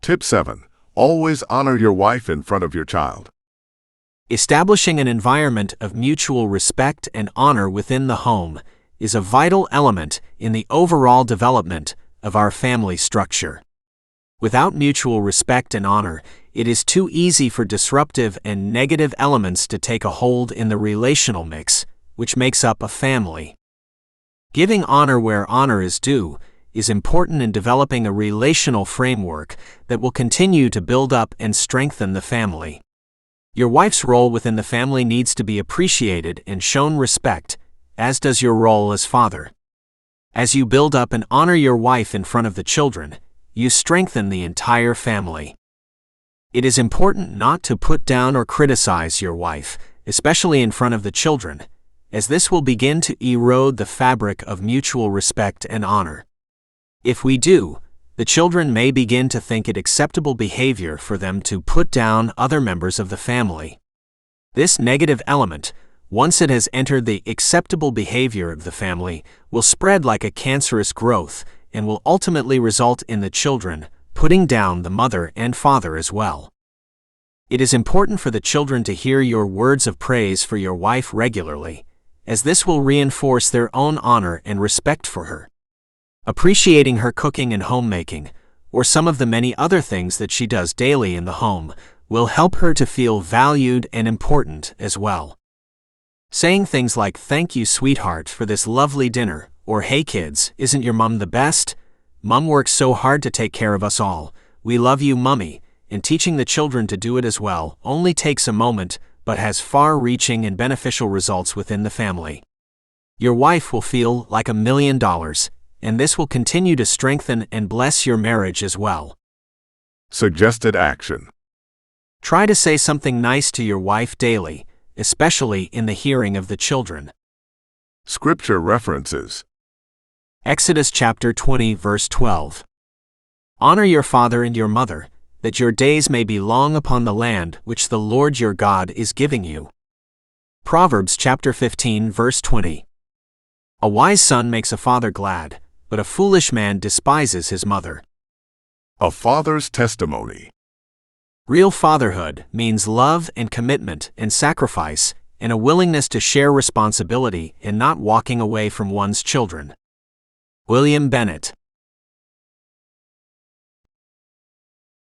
Tip 7. Always honor your wife in front of your child. Establishing an environment of mutual respect and honor within the home is a vital element in the overall development of our family structure. Without mutual respect and honor, it is too easy for disruptive and negative elements to take a hold in the relational mix, which makes up a family. Giving honor where honor is due is important in developing a relational framework that will continue to build up and strengthen the family. Your wife's role within the family needs to be appreciated and shown respect, as does your role as father. As you build up and honor your wife in front of the children, you strengthen the entire family. It is important not to put down or criticize your wife, especially in front of the children, as this will begin to erode the fabric of mutual respect and honor. If we do, the children may begin to think it acceptable behavior for them to put down other members of the family. This negative element, once it has entered the acceptable behavior of the family, will spread like a cancerous growth and will ultimately result in the children putting down the mother and father as well. It is important for the children to hear your words of praise for your wife regularly, as this will reinforce their own honor and respect for her. Appreciating her cooking and homemaking, or some of the many other things that she does daily in the home, will help her to feel valued and important as well. Saying things like, "Thank you, sweetheart, for this lovely dinner," or "Hey kids, isn't your mom the best? Mom works so hard to take care of us all. We love you, Mummy," and teaching the children to do it as well only takes a moment, but has far-reaching and beneficial results within the family. Your wife will feel like $1 million, and this will continue to strengthen and bless your marriage as well. Suggested action. Try to say something nice to your wife daily, especially in the hearing of the children. Scripture references. Exodus chapter 20 verse 12. Honor your father and your mother, that your days may be long upon the land which the Lord your God is giving you. Proverbs chapter 15 verse 20. A wise son makes a father glad, but a foolish man despises his mother. A father's testimony. Real fatherhood means love and commitment and sacrifice, and a willingness to share responsibility and not walking away from one's children. William Bennett.